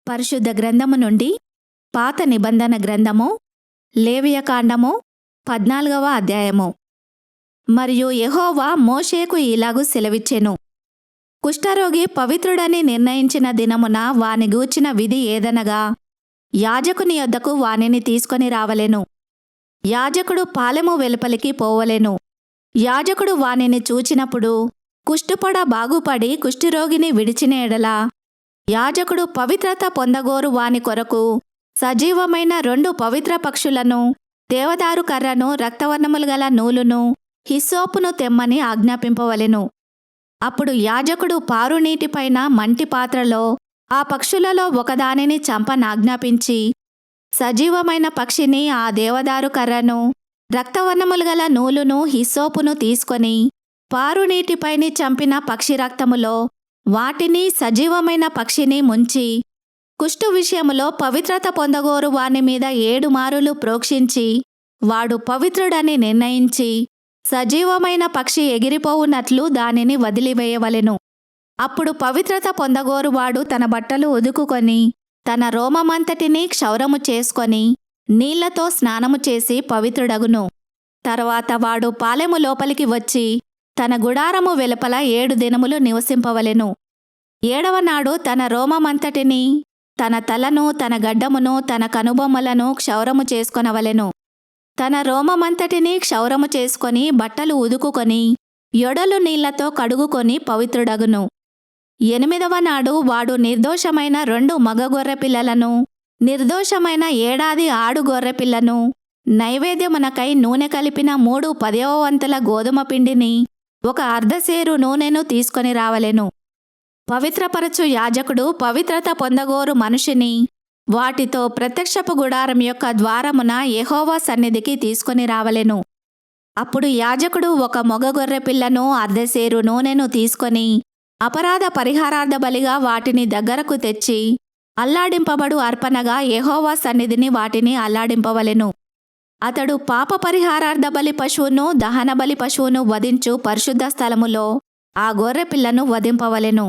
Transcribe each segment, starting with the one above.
పరిశుద్ధ గ్రంథము నుండి పాత నిబంధన గ్రంథము లేవియకాండము 14వ అధ్యాయము. మరియు యెహోవా మోషేకు ఇలాగు సెలవిచ్చెను. కుష్ఠరోగి పవిత్రుడని నిర్ణయించిన దినమున వాని గూర్చిన విధి ఏదనగా, యాజకుని యొద్దకు వానిని తీసుకొని రావలెను. యాజకుడు పాలెము వెలుపలికి పోవలెను. యాజకుడు వానిని చూచినప్పుడు కుష్ఠుపొడ బాగుపడి కుష్ఠరోగిని విడిచిన ఎడల, యాజకుడు పవిత్రత పొందగోరు వాని కొరకు సజీవమైన 2 పవిత్ర పక్షులను, దేవదారు కర్రను, రక్తవర్ణములు గల నూలును, హిస్సోపును తెమ్మని ఆజ్ఞాపింపవలెను. అప్పుడు యాజకుడు పారునీటిపైన మంటి పాత్రలో ఆ పక్షులలో ఒకదానిని చంపనాజ్ఞాపించి, సజీవమైన పక్షిని, ఆ దేవదారు కర్రను, రక్తవర్ణములు గల నూలును, హిస్సోపును తీసుకొని పారునీటిపైని చంపిన పక్షి రక్తములో వాటిని, సజీవమైన పక్షిని ముంచి, కుష్టు విషయములో పవిత్రత పొందగోరు వాని మీద 7 మారులు ప్రోక్షించి, వాడు పవిత్రుడని నిర్ణయించి, సజీవమైన పక్షి ఎగిరిపోవునట్లు దానిని వదిలివేయవలెను. అప్పుడు పవిత్రత పొందగోరువాడు తన బట్టలు ఉదుకుకొని, తన రోమమంతటినీ క్షౌరము చేసుకొని, నీళ్లతో స్నానము చేసి పవిత్రుడగును. తరువాత వాడు పాలెము లోపలికి వచ్చి తన గుడారము వెలుపల 7 దినములు నివసింపవలెను. 7వ నాడు తన రోమమంతటినీ, తన తలను, తన గడ్డమును, తన కనుబొమ్మలను క్షౌరము చేసుకొనవలెను. తన రోమమంతటినీ క్షౌరము చేసుకొని బట్టలు ఉదుకుకొని యొడలు నీళ్లతో కడుగుకొని పవిత్రుడగును. 8వ నాడు వాడు నిర్దోషమైన 2 మగ గొర్రెపిల్లలను, నిర్దోషమైన ఏడాది ఆడు గొర్రెపిల్లను, నైవేద్యమునకై నూనె కలిపిన 3 10వ వంతుల గోధుమ పిండిని, 1 అర్ధసేరు నూనెను తీసుకొని రావలెను. పవిత్రపరచు యాజకుడు పవిత్రత పొందగోరు మనిషిని వాటితో ప్రత్యక్షపు గుడారం యొక్క ద్వారమున యెహోవా సన్నిధికి తీసుకొని రావలెను. అప్పుడు యాజకుడు 1 మొగ గొర్రెపిల్లను, అర్ధసేరు నూనెను తీసుకొని అపరాధ పరిహారార్థ బలిగా వాటిని దగ్గరకు తెచ్చి, అల్లాడింపబడు అర్పణగా యెహోవా సన్నిధిని వాటిని అల్లాడింపవలెను. అతడు పాప పరిహారార్థ బలి పశువును, దహన బలి పశువును వధించు పరిశుద్ధ స్థలములో ఆ గొర్రెపిల్లను వధింపవలెను.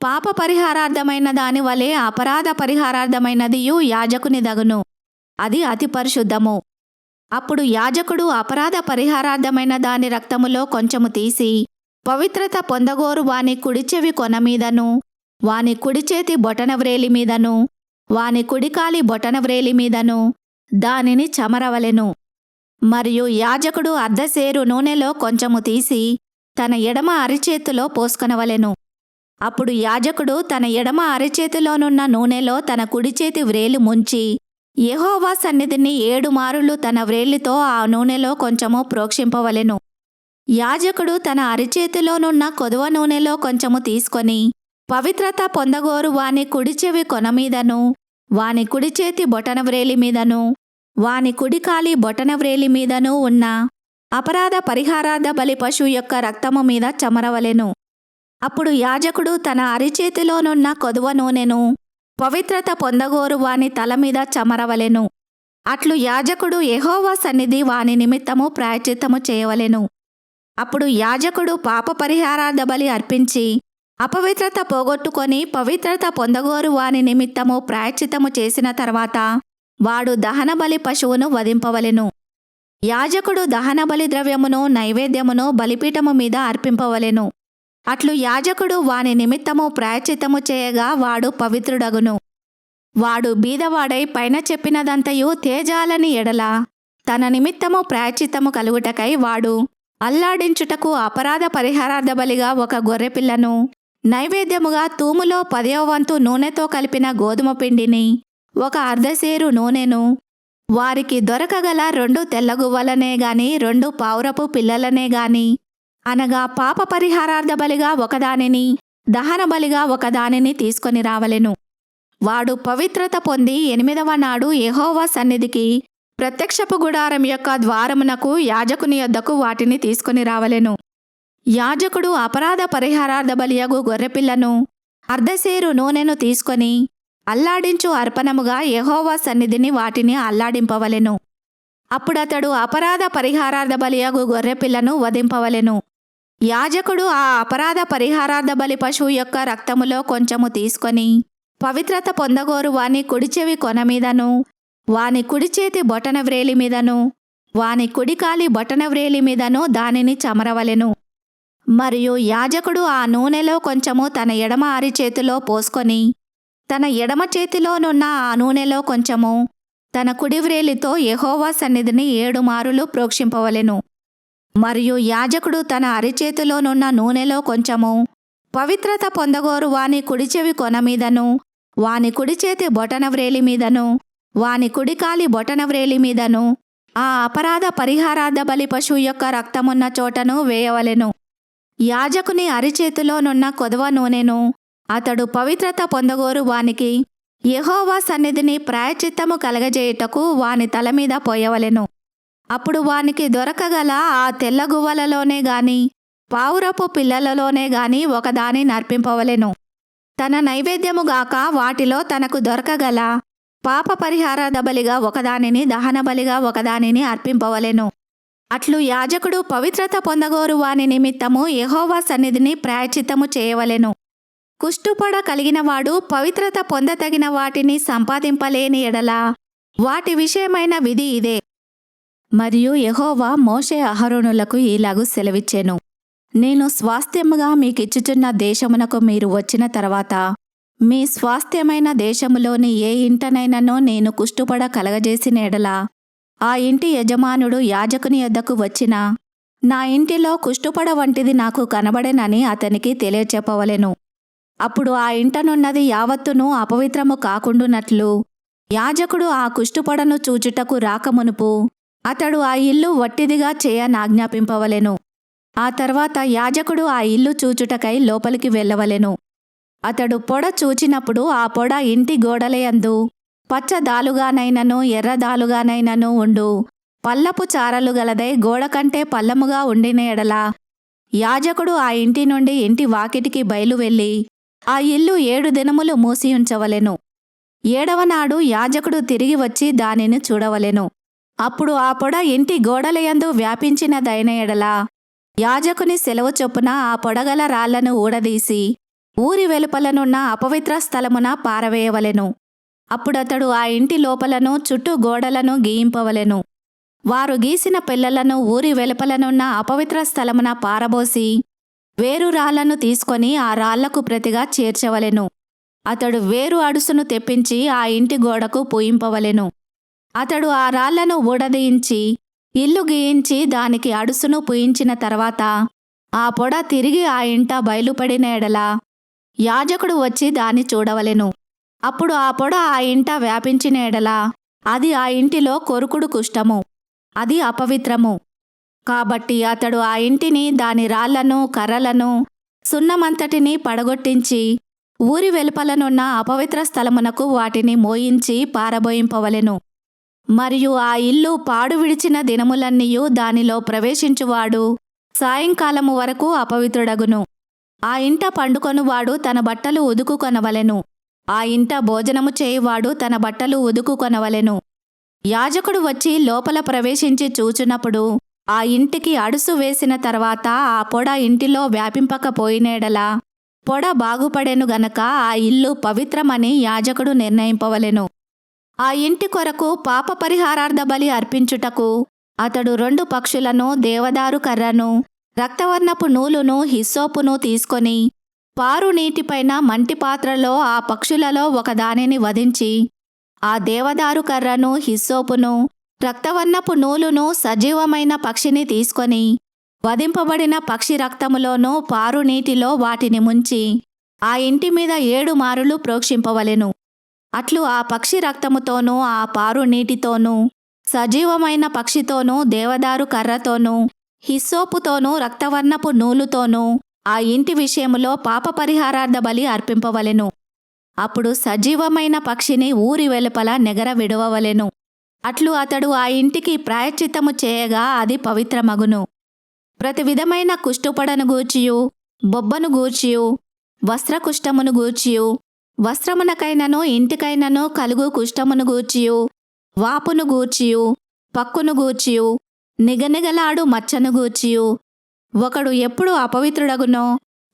పాప పరిహారార్థమైన దాని వలె అపరాధ పరిహారార్థమైనదియు యాజకుని దగును. అది అతి పరిశుద్ధము. అప్పుడు యాజకుడు అపరాధ పరిహారార్థమైన దాని రక్తములో కొంచెము తీసి, పవిత్రత పొందగోరు వాని కుడిచెవి కొన మీదను, వాని కుడిచేతి బొటనవ్రేలి మీదను, వాని కుడికాలి బొటనవ్రేలి మీదను దానిని చమరవలెను. మరియు యాజకుడు అర్ధసేరు నూనెలో కొంచెము తీసి తన ఎడమ అరిచేతిలో పోసుకొనవలెను. అప్పుడు యాజకుడు తన ఎడమ అరిచేతిలోనున్న నూనెలో తన కుడిచేతి వ్రేలి ముంచి, యెహోవా సన్నిధిని 7 మారులు తన వ్రేలితో ఆ నూనెలో కొంచెము ప్రోక్షింపవలెను. యాజకుడు తన అరిచేతిలోనున్న కొదువ నూనెలో కొంచెము తీసుకొని పవిత్రత పొందగోరు వాని కుడిచెవి కొన మీదను, వాని కుడిచేతి బొటనవ్రేలి మీదను, వాని కుడికాలి బొటనవ్రేలి మీదను ఉన్న అపరాధ పరిహారార్థ బలి పశువు యొక్క రక్తము మీద చమరవలెను. అప్పుడు యాజకుడు తన అరిచేతిలోనున్న కొదువ నూనెను పవిత్రత పొందగోరు వాని తల మీద చమరవలెను. అట్లు యాజకుడు యెహోవా సన్నిధి వాని నిమిత్తము ప్రాయశ్చిత్తము చేయవలెను. అప్పుడు యాజకుడు పాప పరిహారార్థ బలి అర్పించి అపవిత్రత పోగొట్టుకొని పవిత్రత పొందగోరు వాని నిమిత్తము ప్రాయశ్చిత్తము చేసిన తర్వాత వాడు దహనబలి పశువును వధింపవలెను. యాజకుడు దహనబలి ద్రవ్యమును, నైవేద్యమును బలిపీఠము మీద అర్పింపవలెను. అట్లు యాజకుడు వాని నిమిత్తము ప్రాయశ్చిత్తము చేయగా వాడు పవిత్రుడగును. వాడు బీదవాడై పైన చెప్పినదంతయు తేజాలని ఎడల తన నిమిత్తము ప్రాయశ్చిత్తము కలుగుటకై వాడు అల్లాడించుటకు అపరాధ పరిహారార్థ బలిగా 1 గొర్రెపిల్లను, నైవేద్యముగా తూములో 10వ వంతు నూనెతో కలిపిన గోధుమ పిండిని, 1 అర్ధసేరు నూనెను, వారికి దొరకగల 2 తెల్లగువ్వలనే గాని 2 పావురపు పిల్లలనే గాని, అనగా పాప పరిహారార్థ బలిగా ఒకదానిని, దహన బలిగా ఒకదానిని తీసుకొని రావలెను. వాడు పవిత్రత పొంది 8వ నాడు యెహోవా సన్నిధికి ప్రత్యక్షపు గుడారం యొక్క ద్వారమునకు యాజకుని యొద్దకు వాటిని తీసుకొని రావలెను. యాజకుడు అపరాధ పరిహారార్థ బలియగు గొర్రెపిల్లను, అర్ధసేరు నూనెను తీసుకొని అల్లాడించు అర్పణముగా యెహోవా సన్నిధిని వాటిని అల్లాడింపవలెను. అప్పుడతడు అపరాధ పరిహారార్థ బలియగు గొర్రెపిల్లను వధింపవలెను. యాజకుడు ఆ అపరాధ పరిహారార్థ బలి పశువు యొక్క రక్తములో కొంచెము తీసుకొని పవిత్రత పొందగోరు వాని కుడి చెవి కొన మీదను, వాని కుడి చేతి బొటన వ్రేలి మీదను, వాని కుడికాలి బొటన వ్రేలి మీదను దానిని చమరవలెను. మరియు యాజకుడు ఆ నూనెలో కొంచెము తన ఎడమ అరిచేతిలో పోసుకొని, తన ఎడమ చేతిలోనున్న ఆ నూనెలో కొంచెము తన కుడి వ్రేలితో యెహోవా సన్నిధిని 7 మారులు ప్రోక్షింపవలెను. మరియు యాజకుడు తన అరిచేతిలోనున్న నూనెలో కొంచెము పవిత్రత పొందగోరు వాని కుడి చెవి కొన మీదను, వాని కుడి చేతి బొటన వ్రేలి మీదను, వాని కుడికాలి బొటన వ్రేలి మీదను ఆ అపరాధ పరిహారార్థ బలి పశువు యొక్క రక్తమున్న చోటను వేయవలెను. యాజకుని అరిచేతిలోనున్న కొదవ నూనెను అతడు పవిత్రత పొందగోరు వానికి యెహోవా సన్నిధిని ప్రాయశ్చిత్తము కలగజేయుటకు వాని తల మీద పోయవలెను. అప్పుడు వానికి దొరకగల ఆ తెల్ల గువ్వలలోనే గాని పావురపు పిల్లలలోనే గాని ఒకదాని నర్పింపవలెను. తన నైవేద్యముగాక వాటిలో తనకు దొరకగల పాప పరిహారార్థ బలిగా ఒకదానిని, దహన బలిగా ఒకదానిని అర్పింపవలెను. అట్లు యాజకుడు పవిత్రత పొందగోరు వాని నిమిత్తము యెహోవా సన్నిధిని ప్రాయశ్చిత్తము చేయవలెను. కుష్టుపొడ కలిగినవాడు పవిత్రత పొందతగిన వాటిని సంపాదింపలేని ఎడల వాటి విషయమైన విధి ఇదే. మరియు యెహోవా మోషే అహరోనులకు ఈలాగు సెలవిచ్చెను. నేను స్వాస్థ్యముగా మీకిచ్చుచున్న దేశమునకు మీరు వచ్చిన తర్వాత మీ స్వాస్థ్యమైన దేశములోని ఏ ఇంటనైనను నేను కుష్టుపొడ కలగజేసిన ఎడల ఆ ఇంటి యజమానుడు యాజకుని యొద్దకు వచ్చినా నా ఇంటిలో కుష్టుపొడ వంటిది నాకు కనబడెనని అతనికి తెలియచెప్పవలెను. అప్పుడు ఆ ఇంటనున్నది యావత్తును అపవిత్రము కాకుండునట్లు యాజకుడు ఆ కుష్టుపొడను చూచుటకు రాకమునుపు అతడు ఆ ఇల్లు వట్టిదిగా చేయనాజ్ఞాపింపవలెను. ఆ తర్వాత యాజకుడు ఆ ఇల్లు చూచుటకై లోపలికి వెళ్ళవలెను. అతడు పొడ చూచినప్పుడు ఆ పొడ ఇంటి గోడలయందు పచ్చ దాలుగానైనను ఎర్ర దాలుగానైనను ఉండు పల్లపు చారలు గలదై గోడ కంటే పల్లముగా ఉండిన ఎడల యాజకుడు ఆ ఇంటి నుండి ఇంటి వాకిటికి బయలు వెళ్ళి ఆ ఇల్లు 7 దినములు మూసియుంచవలెను. 7వ నాడు యాజకుడు తిరిగి వచ్చి దానిని చూడవలెను. అప్పుడు ఆ పొడ ఇంటి గోడలయందు వ్యాపించినదైన ఎడల యాజకుని సెలవు చొప్పున ఆ పొడగల రాళ్లను ఊడదీసి ఊరి వెలుపలనున్న అపవిత్ర స్థలమున పారవేయవలెను. అప్పుడతడు ఆ ఇంటి లోపలను చుట్టూ గోడలను గీయింపవలెను. వారు గీసిన పిల్లలను ఊరి వెలుపలనున్న అపవిత్ర స్థలమున పారబోసి వేరు రాళ్లను తీసుకొని ఆ రాళ్లకు ప్రతిగా చేర్చవలెను. అతడు వేరు అడుసును తెప్పించి ఆ ఇంటి గోడకు పూయింపవలెను. అతడు ఆ రాళ్లను ఊడదీయించి ఇల్లు గీయించి దానికి అడుసును పూయించిన తర్వాత ఆ పొడ తిరిగి ఆ ఇంట బయలుపడిన ఎడల యాజకుడు వచ్చి దాన్ని చూడవలెను. అప్పుడు ఆ పొడ ఆ ఇంట వ్యాపించిన ఎడల అది ఆ ఇంటిలో కొరుకుడు కుష్టము, అది అపవిత్రము. కాబట్టి అతడు ఆ ఇంటిని, దాని రాళ్లను, కర్రలను, సున్నమంతటిని పడగొట్టించి ఊరి వెలుపలనున్న అపవిత్ర స్థలమునకు వాటిని మోయించి పారబోయింపవలెను. మరియు ఆ ఇల్లు పాడు విడిచిన దినములన్నీయు దానిలో ప్రవేశించువాడు సాయంకాలము వరకు అపవిత్రుడగును. ఆ ఇంట పండుకొనువాడు తన బట్టలు ఉదుకుకొనవలెను. ఆ ఇంట భోజనము చేయువాడు తన బట్టలు ఉదుకుకొనవలెను. యాజకుడు వచ్చి లోపల ప్రవేశించి చూచునప్పుడు ఆ ఇంటికి అడుసు వేసిన తర్వాత ఆ పొడ ఇంటిలో వ్యాపింపకపోయినేడలా పొడ బాగుపడెను గనక ఆ ఇల్లు పవిత్రమని యాజకుడు నిర్ణయింపవలెను. ఆ ఇంటి కొరకు పాప పరిహారార్థ బలి అర్పించుటకు అతడు 2 పక్షులను, దేవదారు కర్రను, రక్తవర్ణపు నూలును, హిస్సోపును తీసుకొని పారు నీటిపైన మంటి పాత్రలో ఆ పక్షులలో ఒకదానిని వధించి ఆ దేవదారు కర్రను, హిస్సోపును, రక్తవర్ణపు నూలును సజీవమైన పక్షిని తీసుకొని వధింపబడిన పక్షి రక్తములోనూ పారు నీటిలో వాటిని ముంచి ఆ ఇంటి మీద 7 మారులు ప్రోక్షింపవలెను. అట్లు ఆ పక్షి రక్తముతోనూ, ఆ పారు నీటితోనూ, సజీవమైన పక్షితోనూ, దేవదారు కర్రతోనూ, హిస్సోపుతోనూ, రక్తవర్ణపు నూలుతోనూ ఆ ఇంటి విషయములో పాప పరిహారార్థ బలి అర్పింపవలెను. అప్పుడు సజీవమైన పక్షిని ఊరి వెలుపల నెగర విడవవలెను. అట్లు అతడు ఆ ఇంటికి ప్రాయశ్చిత్తము చేయగా అది పవిత్రమగును. ప్రతి విధమైన కుష్టుపొడను గూర్చియు, బొబ్బను గూర్చియు, వస్త్రకుష్టమును గూర్చియు, వస్త్రమునకైనను ఇంటికైనను కలుగు కుష్టమును గూర్చియు, వాపును గూర్చియు, పక్కును గూర్చియు, నిగనిగలాడు మచ్చను గూర్చియు ఒకడు ఎప్పుడు అపవిత్రుడగునో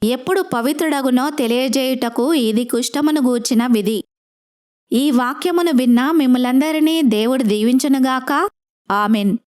ఎప్పుడు పవిత్రుడగునో తెలియజేయుటకు ఇది కుష్టమును గూర్చిన విధి. ఈ వాక్యమును విన్న మిమ్ములందరినీ దేవుడు దీవించునుగాక. ఆమెన్.